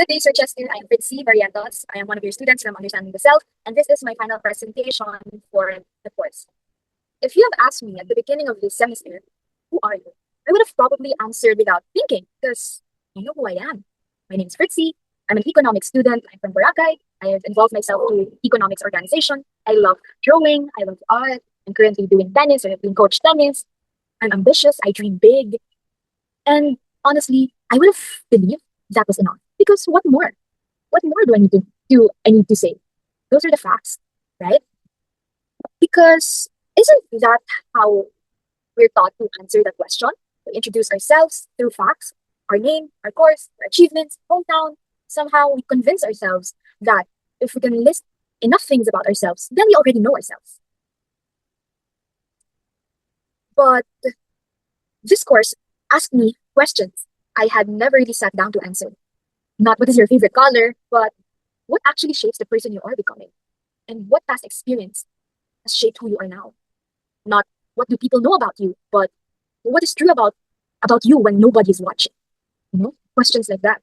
Good day, Sir Chester. I am Fritzie, Barrientos. I am one of your students from Understanding the Self, and this is my final presentation for the course. If you have asked me at the beginning of this semester, who are you? I would have probably answered without thinking, because I know who I am. My name is Fritzie. I'm an economics student. I'm from Boracay. I have involved myself to economics organization. I love drawing. I love art. I'm currently doing tennis. I have been coach tennis. I'm ambitious. I dream big. And honestly, I would have believed that was enough. Because what more? What more I need to say? Those are the facts, right? Because isn't that how we're taught to answer the question? We introduce ourselves through facts, our name, our course, our achievements, hometown. Somehow we convince ourselves that if we can list enough things about ourselves, then we already know ourselves. But this course asked me questions I had never really sat down to answer. Not what is your favorite color, but what actually shapes the person you are becoming? And what past experience has shaped who you are now? Not what do people know about you, but what is true about you when nobody is watching? Questions like that.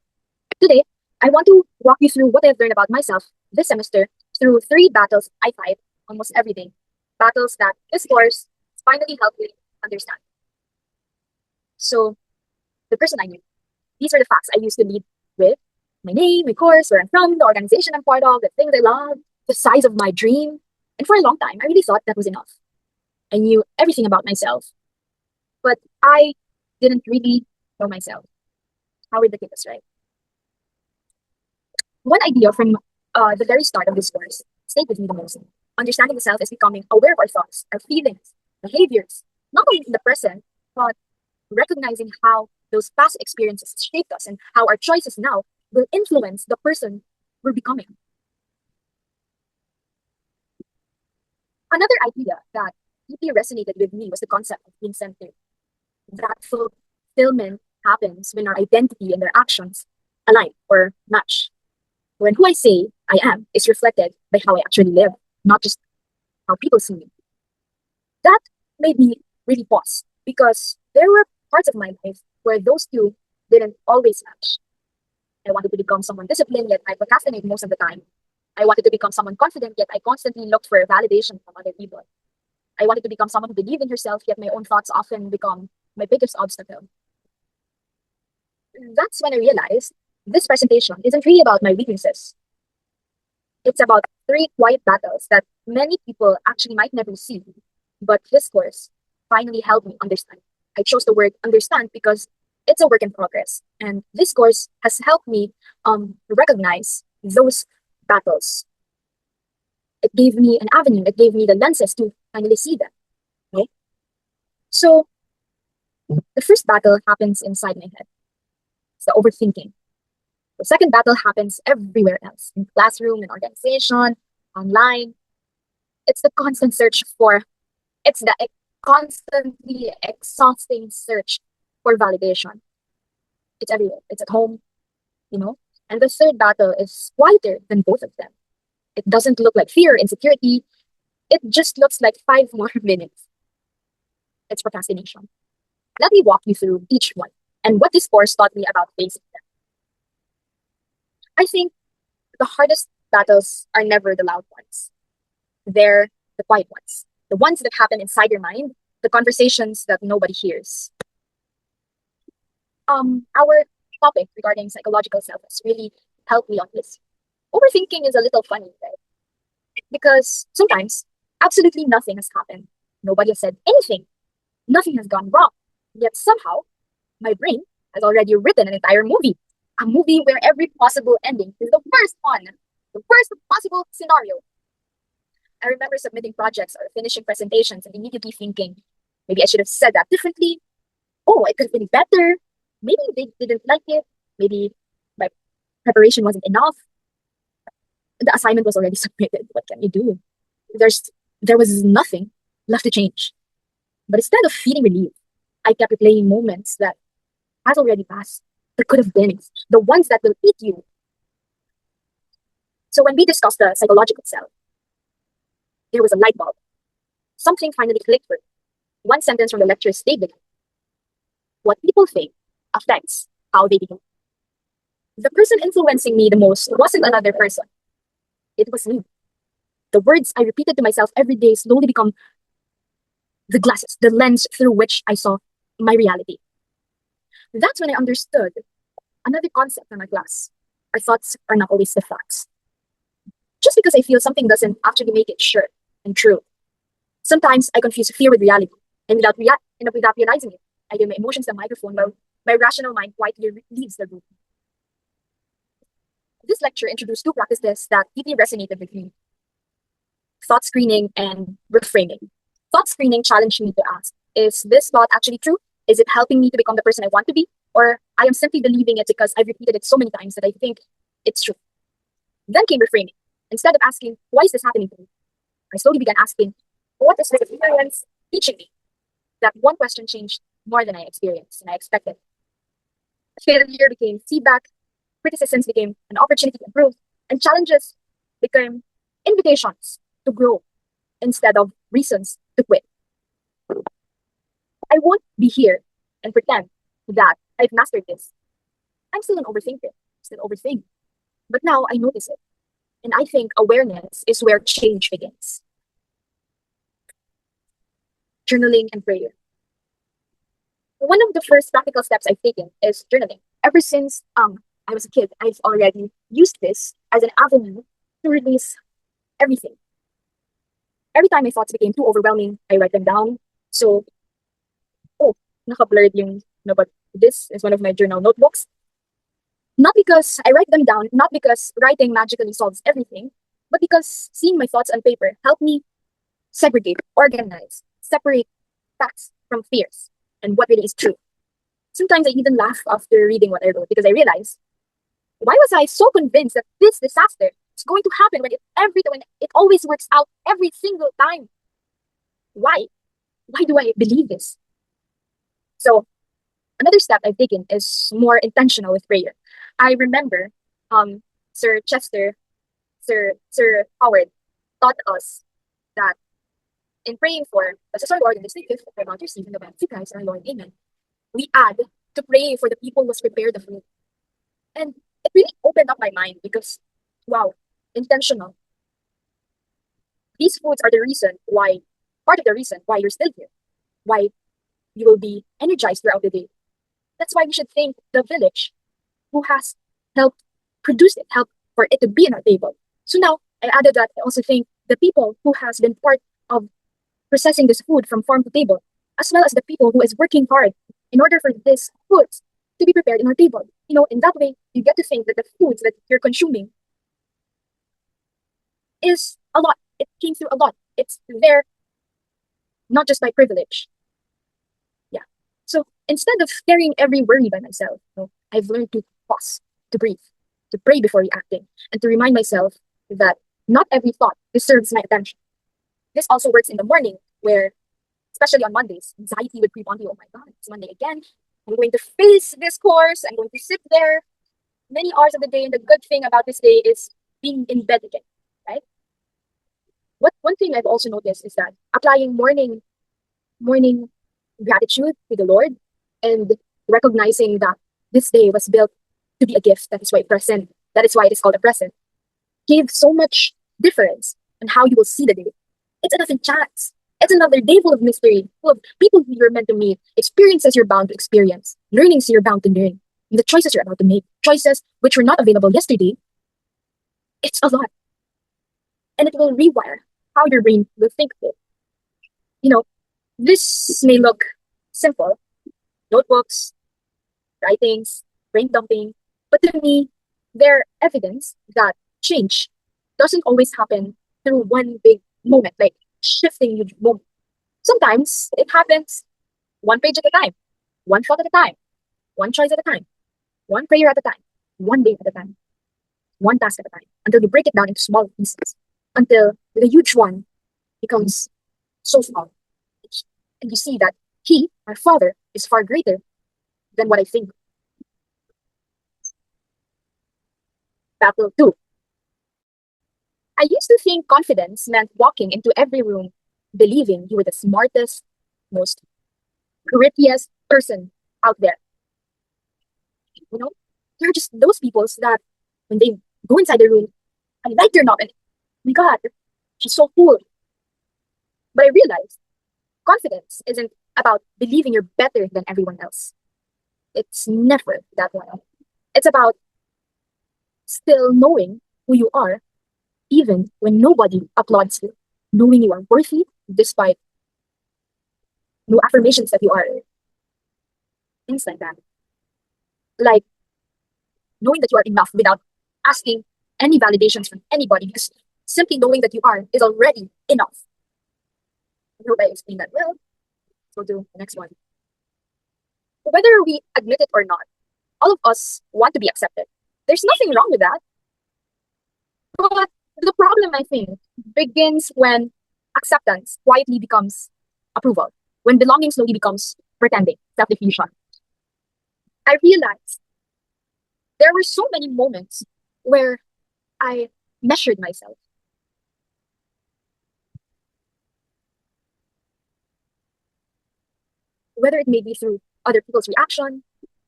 Today, I want to walk you through what I've learned about myself this semester through three battles I fight almost every day. Battles that this course finally helped me understand. So, the person I knew. These are the facts I used to lead with. My name, my course, where I'm from, the organization I'm part of, the things I love, the size of my dream. And for a long time, I really thought that was enough. I knew everything about myself, but I didn't really know myself. How ridiculous, right? One idea from the very start of this course stayed with me the most. Understanding the self is becoming aware of our thoughts, our feelings, behaviors, not only in the present, but recognizing how those past experiences shaped us and how our choices now will influence the person we're becoming. Another idea that deeply resonated with me was the concept of being centered. That fulfillment happens when our identity and our actions align or match. When who I say I am is reflected by how I actually live, not just how people see me. That made me really pause because there were parts of my life where those two didn't always match. I wanted to become someone disciplined, yet I procrastinate most of the time. I wanted to become someone confident, yet I constantly looked for validation from other people. I wanted to become someone who believed in herself, yet my own thoughts often become my biggest obstacle. That's when I realized this presentation isn't really about my weaknesses. It's about three quiet battles that many people actually might never see. But this course finally helped me understand. I chose the word understand because it's a work in progress. And this course has helped me recognize those battles. It gave me an avenue, it gave me the lenses to finally see them. Right? So the first battle happens inside my head. It's the overthinking. The second battle happens everywhere else, in classroom, in organization, online. It's the constant search for, it's the constantly exhausting search for validation. It's everywhere. It's at home, you know. And the third battle is quieter than both of them. It doesn't look like fear, insecurity. It just looks like 5 more minutes. It's procrastination. Let me walk you through each one and what this course taught me about facing them. I think the hardest battles are never the loud ones. They're the quiet ones, the ones that happen inside your mind, the conversations that nobody hears. Our topic regarding psychological self has really helped me on this. Overthinking is a little funny, right? Because sometimes absolutely nothing has happened. Nobody has said anything. Nothing has gone wrong. Yet somehow my brain has already written an entire movie. A movie where every possible ending is the worst one, the worst possible scenario. I remember submitting projects or finishing presentations and immediately thinking, maybe I should have said that differently. Oh, it could have been better. Maybe they didn't like it. Maybe my preparation wasn't enough. The assignment was already submitted. What can you do? There's there was nothing left to change. But instead of feeling relief, I kept replaying moments that has already passed, that could have been, the ones that will eat you. So when we discussed the psychological self, there was a light bulb. Something finally clicked for me. One sentence from the lecture stayed with me. What people think affects how they behave. The person influencing me the most wasn't another person, it was me. The words I repeated to myself every day slowly become the glasses, the lens through which I saw my reality. That's when I understood another concept from my class. Our thoughts are not always the facts. Just because I feel something doesn't actually make it sure and true. Sometimes I confuse fear with reality, and without realizing it, I give my emotions the microphone while my rational mind quietly leaves the room. This lecture introduced two practices that deeply resonated with me: thought screening and reframing. Thought screening challenged me to ask, is this thought actually true? Is it helping me to become the person I want to be? Or I am simply believing it because I've repeated it so many times that I think it's true. Then came reframing. Instead of asking, why is this happening to me? I slowly began asking, what is this experience teaching me? That one question changed more than I experienced and I expected. Failure became feedback, criticisms became an opportunity to improve, and challenges became invitations to grow instead of reasons to quit. I won't be here and pretend that I've mastered this. I'm still an overthinker, still overthink. But now I notice it. And I think awareness is where change begins. Journaling and prayer. One of the first practical steps I've taken is journaling. Ever since I was a kid, I've already used this as an avenue to release everything. Every time my thoughts became too overwhelming, I write them down. So, oh, naka-blurred yung, but this is one of my journal notebooks. Not because I write them down, not because writing magically solves everything, but because seeing my thoughts on paper helped me segregate, organize, separate facts from fears and what really is true. Sometimes I even laugh after reading what I wrote because I realize, why was I so convinced that this disaster is going to happen when it always works out every single time? Why? Why do I believe this? So another step I've taken is more intentional with prayer. I remember um, Sir Chester, Sir Howard taught us that in praying for the Lord Lord and the state gift that we're about to receive in the benefit of Christ our Lord, Amen, we add to pray for the people who's prepared the food. And it really opened up my mind because, wow, intentional. These foods are the reason why, part of the reason why you're still here, why you will be energized throughout the day. That's why we should thank the village who has helped produce it, helped for it to be on our table. So now I added that I also thank the people who has been part of processing this food from farm to table, as well as the people who is working hard in order for this food to be prepared in our table. In that way, you get to think that the foods that you're consuming is a lot. It came through a lot. It's there, not just by privilege. Yeah. So instead of carrying every worry by myself, I've learned to pause, to breathe, to pray before reacting, and to remind myself that not every thought deserves my attention. This also works in the morning, where, especially on Mondays, anxiety would creep onto you. Oh my God, it's Monday again. I'm going to face this course. I'm going to sit there many hours of the day. And the good thing about this day is being in bed again, right? One thing I've also noticed is that applying morning gratitude to the Lord and recognizing that this day was built to be a gift. That is why present. That is why it is called a present. Gave so much difference in how you will see the day. It's another chance. It's another day full of mystery, full of people who you're meant to meet, experiences you're bound to experience, learnings you're bound to learn, and the choices you're about to make, choices which were not available yesterday. It's a lot. And it will rewire how your brain will think of it. You know, this may look simple, notebooks, writings, brain dumping, but to me, they're evidence that change doesn't always happen through one big moment, like shifting huge moment. Sometimes it happens one page at a time, one thought at a time, one choice at a time, one prayer at a time, one day at a time, one task at a time, until you break it down into small pieces, until the huge one becomes so small. And you see that He, our Father, is far greater than what I think. Battle 2. I used to think confidence meant walking into every room believing you were the smartest, most grittiest person out there. You know, There are just those people that when they go inside the room, I light their knob and, oh my God, she's so cool. But I realized confidence isn't about believing you're better than everyone else. It's never that way. It's about still knowing who you are, even when nobody applauds you, knowing you are worthy despite no affirmations that you are, things like that. Like knowing that you are enough without asking any validations from anybody, because simply knowing that you are is already enough. I hope I explained that well. So to the next one. Whether we admit it or not, all of us want to be accepted. There's nothing wrong with that. But the problem, I think, begins when acceptance quietly becomes approval, when belonging slowly becomes pretending, self diffusion. I realized there were so many moments where I measured myself, whether it may be through other people's reaction,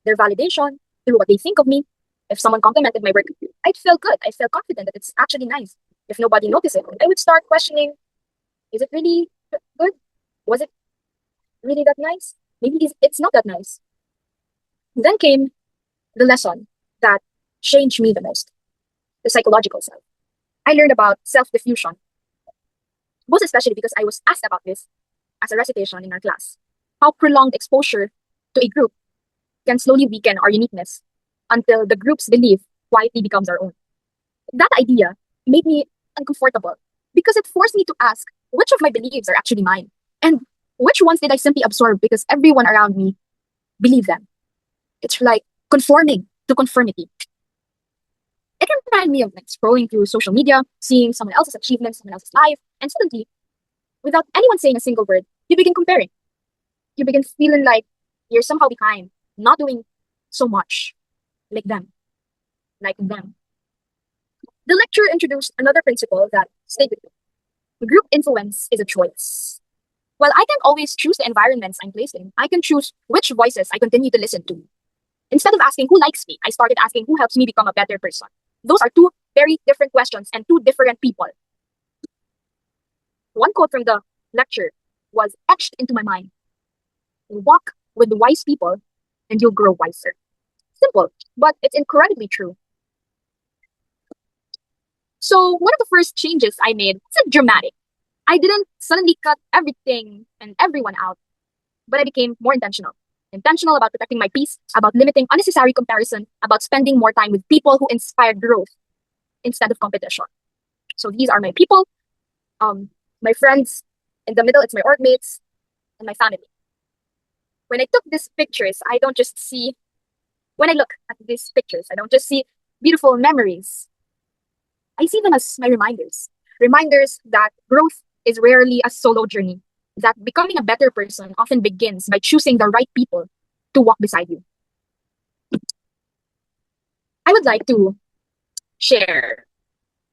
their validation, through what they think of me. If someone complimented my work, I'd feel good. I feel confident that it's actually nice. If nobody noticed it, I would start questioning, is it really good? Was it really that nice? Maybe it's not that nice. Then came the lesson that changed me the most, the psychological self. I learned about self diffusion, most especially because I was asked about this as a recitation in our class. How prolonged exposure to a group can slowly weaken our uniqueness until the group's belief quietly becomes our own. That idea made me uncomfortable because it forced me to ask which of my beliefs are actually mine and which ones did I simply absorb because everyone around me believed them. It's like conforming to conformity. It reminded me of like scrolling through social media, seeing someone else's achievements, someone else's life, and suddenly, without anyone saying a single word, you begin comparing. You begin feeling like you're somehow behind, not doing so much like them, like them. The lecture introduced another principle that stayed with me. Group influence is a choice. While I can always choose the environments I'm placed in, I can choose which voices I continue to listen to. Instead of asking who likes me, I started asking who helps me become a better person. Those are two very different questions and two different people. One quote from the lecture was etched into my mind. Walk with the wise people and you'll grow wiser. Simple, but it's incredibly true. So one of the first changes I made wasn't dramatic. I didn't suddenly cut everything and everyone out, but I became more intentional. Intentional about protecting my peace, about limiting unnecessary comparison, about spending more time with people who inspire growth instead of competition. So these are my people, my friends. In the middle, it's my org mates and my family. When I took these pictures, I don't just see, when I look at these pictures, I don't just see beautiful memories. I see them as my reminders. Reminders that growth is rarely a solo journey, that becoming a better person often begins by choosing the right people to walk beside you. I would like to share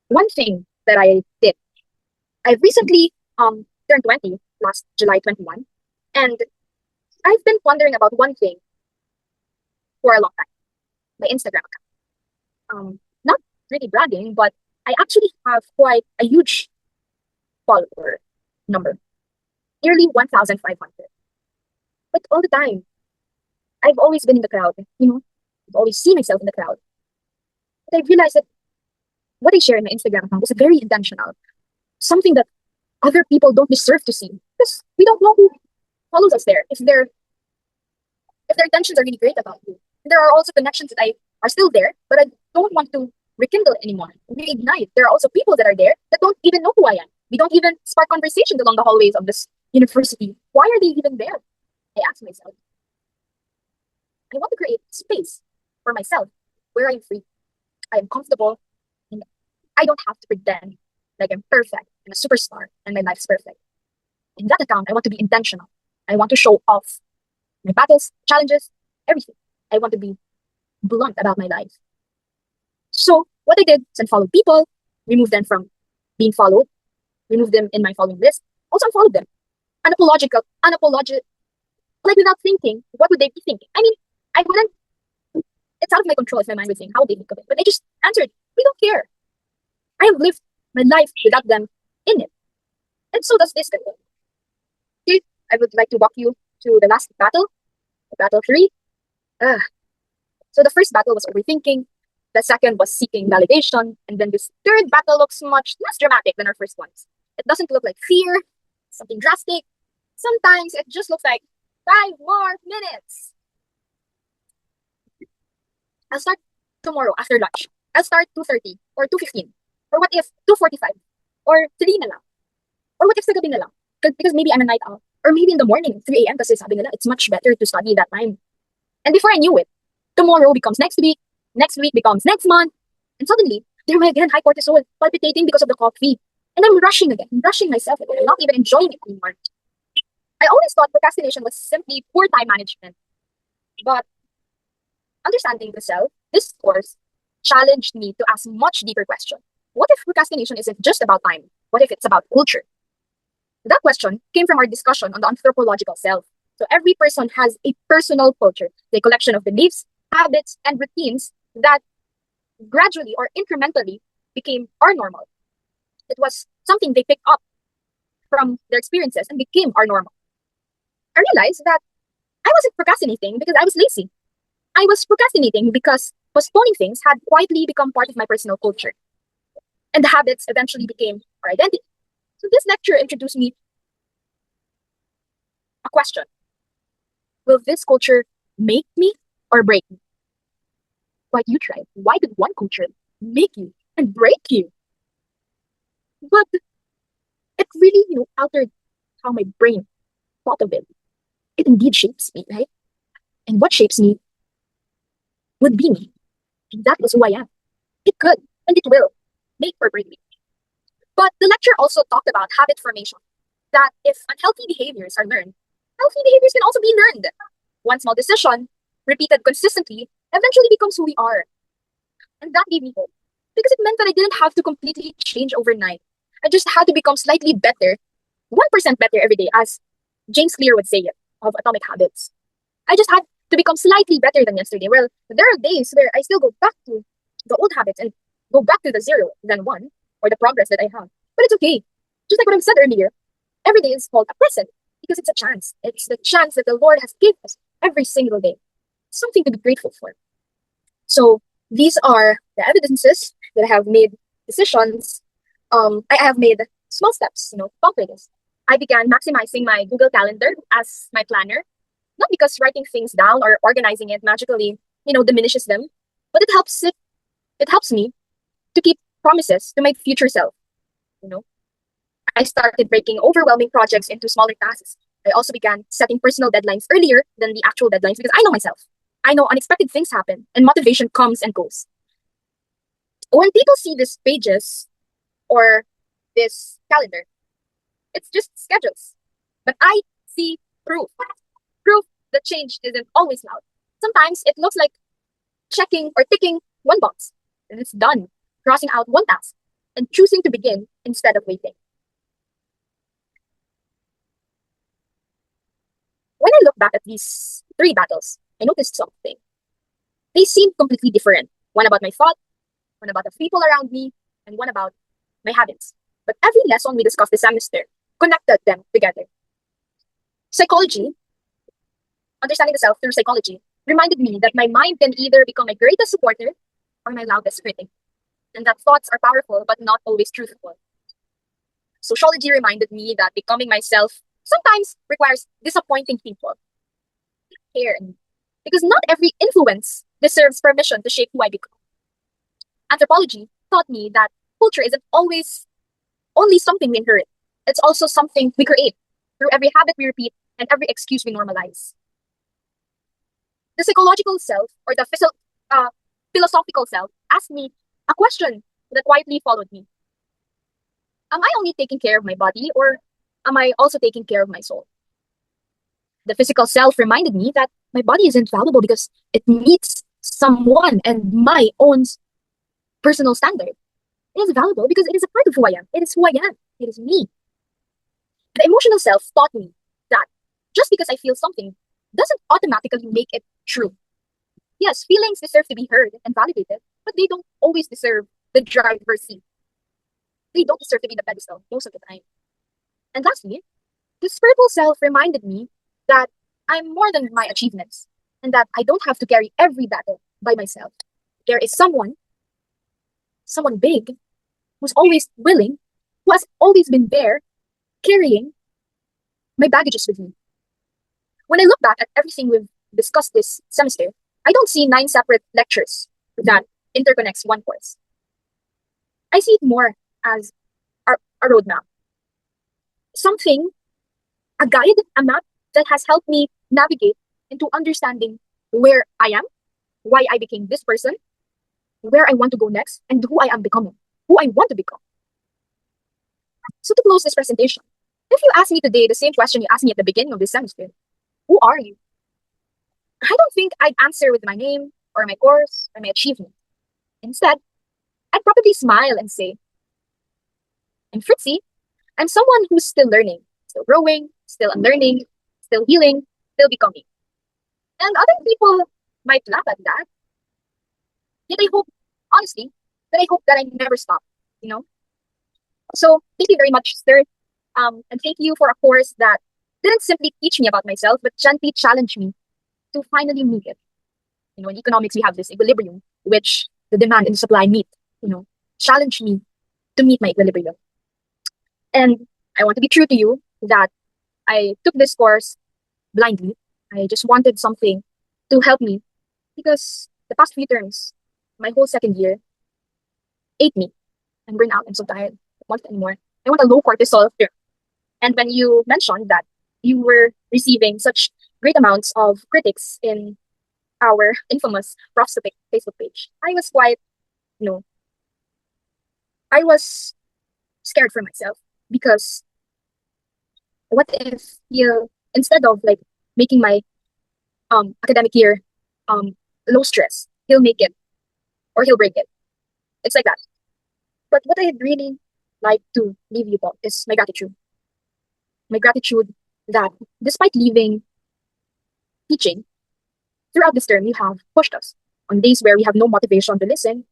one thing that I did. I recently turned 20 last July 21, and I've been wondering about one thing for a long time, my Instagram account. Not really bragging, but I actually have quite a huge follower number, nearly 1,500. But all the time, I've always been in the crowd, I've always seen myself in the crowd. But I realized that what I share in my Instagram account was very intentional, something that other people don't deserve to see because we don't know who follows us there. If their intentions are really great about you, there are also connections that I are still there, but I don't want to rekindle anymore, reignite. There are also people that are there that don't even know who I am. We don't even spark conversations along the hallways of this university. Why are they even there? I ask myself. I want to create space for myself where I'm free, I am comfortable, and I don't have to pretend like I'm perfect, I'm a superstar, and my life's perfect. In that account, I want to be intentional. I want to show off my battles, challenges, everything. I want to be blunt about my life. So what I did is unfollow people, remove them from being followed, remove them in my following list, also unfollow them. Unapologetic, like without thinking, what would they be thinking? I mean, I wouldn't, It's out of my control if my mind would think, how would they think of it? But I just answered, we don't care. I have lived my life without them in it. And so does this. Okay, I would like to walk you to the last battle, battle three. Ah, so the first battle was overthinking. The second was seeking validation. And then this third battle looks much less dramatic than our first ones. It doesn't look like fear, something drastic. Sometimes it just looks like 5 more minutes. I'll start tomorrow after lunch. I'll start 2:30 or 2:15. Or what if 2:45? Or 3 na lang? Or what if sa gabi na lang? Because maybe I'm a night owl. Or maybe in the morning, 3 a.m. kasi sabi nila, it's much better to study that time. And before I knew it, tomorrow becomes next week becomes next month, and suddenly, there am I again, high cortisol, palpitating because of the coffee. And I'm rushing again, rushing myself again, not even enjoying it anymore. I always thought procrastination was simply poor time management. But understanding the self, this course challenged me to ask much deeper question. What if procrastination isn't just about time? What if it's about culture? That question came from our discussion on the anthropological self. So every person has a personal culture, a collection of beliefs, habits, and routines that gradually or incrementally became our normal. It was something they picked up from their experiences and became our normal. I realized that I wasn't procrastinating because I was lazy. I was procrastinating because postponing things had quietly become part of my personal culture. And the habits eventually became our identity. So this lecture introduced me a question. Will this culture make me or break me? Why you tried? Why did one culture make you and break you? But it really, altered how my brain thought of it. It indeed shapes me, right? And what shapes me would be me. And that was who I am. It could, and it will, make or break me. But the lecture also talked about habit formation. That if unhealthy behaviors are learned, healthy behaviors can also be learned. One small decision, repeated consistently, eventually becomes who we are. And that gave me hope. Because it meant that I didn't have to completely change overnight. I just had to become slightly better, 1% better every day, as James Clear would say it, of Atomic Habits. I just had to become slightly better than yesterday. Well, there are days where I still go back to the old habits and go back to the 0, then 1, or the progress that I have. But it's okay. Just like what I said earlier, every day is called a present because it's a chance. It's the chance that the Lord has given us every single day. Something to be grateful for. So these are the evidences that I have made decisions. I have made small steps, to conquer this. I began maximizing my Google Calendar as my planner, not because writing things down or organizing it magically, diminishes them, but it helps me to keep promises to my future self. You know, I started breaking overwhelming projects into smaller tasks. I also began setting personal deadlines earlier than the actual deadlines because I know myself. I know unexpected things happen and motivation comes and goes. When people see these pages or this calendar, it's just schedules. But I see proof. Proof that change isn't always loud. Sometimes it looks like checking or ticking one box, and it's done, crossing out one task, and choosing to begin instead of waiting. When I look back at these 3 battles, I noticed something. They seem completely different. One about my thought, one about the people around me, and one about my habits. But every lesson we discussed this semester connected them together. Psychology, understanding the self through psychology, reminded me that my mind can either become my greatest supporter or my loudest critic, and that thoughts are powerful but not always truthful. Sociology reminded me that becoming myself sometimes requires disappointing people. Care, because not every influence deserves permission to shape who I become. Anthropology taught me that culture isn't always only something we inherit. It's also something we create through every habit we repeat and every excuse we normalize. The psychological self or the philosophical self asked me a question that quietly followed me. Am I only taking care of my body or am I also taking care of my soul? The physical self reminded me that my body isn't valuable because it meets someone and my own personal standard. It is valuable because it is a part of who I am. It is who I am. It is me. The emotional self taught me that just because I feel something doesn't automatically make it true. Yes, feelings deserve to be heard and validated, but they don't always deserve the driver's seat. They don't deserve to be the pedestal most of the time. And lastly, this purple self reminded me that I'm more than my achievements and that I don't have to carry every battle by myself. There is someone big, who's always willing, who has always been there carrying my baggages with me. When I look back at everything we've discussed this semester, I don't see nine separate lectures that interconnects one course. I see it more as a roadmap, something, a guide, a map that has helped me navigate into understanding where I am, why I became this person, where I want to go next, and who I am becoming, who I want to become. So to close this presentation, if you ask me today the same question you asked me at the beginning of this semester, who are you? I don't think I'd answer with my name or my course or my achievement. Instead, I'd probably smile and say, I'm Fritzie. I'm someone who's still learning, still growing, still unlearning, still healing, still becoming. And other people might laugh at that. Yet I hope, honestly, that I hope that I never stop, you know? So thank you very much, sir. And thank you for a course that didn't simply teach me about myself, but gently challenged me to finally meet it. In economics, we have this equilibrium, which the demand and the supply meet, challenge me to meet my equilibrium. And I want to be true to you that I took this course blindly. I just wanted something to help me because the past few terms, my whole second year, ate me. I'm burned out. I'm so tired. I don't want it anymore. I want a low cortisol term. And when you mentioned that you were receiving such great amounts of critics in our infamous Prof Topic Facebook page, I was quite, you know, I was scared for myself because what if you, instead of like making my academic year low stress, he'll make it or he'll break it. It's like that. But what I'd really like to leave you about is my gratitude. My gratitude that despite leaving teaching, throughout this term, you have pushed us. On days where we have no motivation to listen,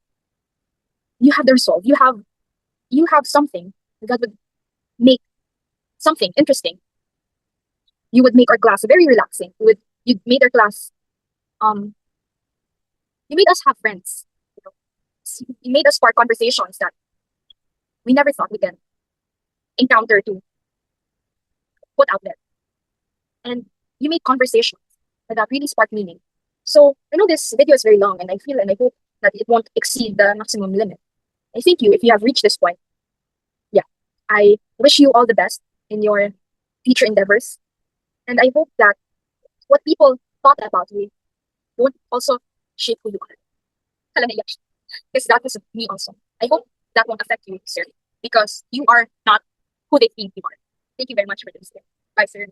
you have the resolve. You have something that would make something interesting. You would make our class very relaxing. You made our class um you made us have friends. You know. You made us spark conversations that we never thought we can encounter to put out there. And you made conversations that really spark meaning. So I know this video is very long and I feel and I hope that it won't exceed the maximum limit. I thank you if you have reached this point. Yeah. I wish you all the best in your future endeavors. And I hope that what people thought about you won't also shape who you are. Alam niya, because that was me also. I hope that won't affect you, sir, because you are not who they think you are. Thank you very much for this. Bye, sir.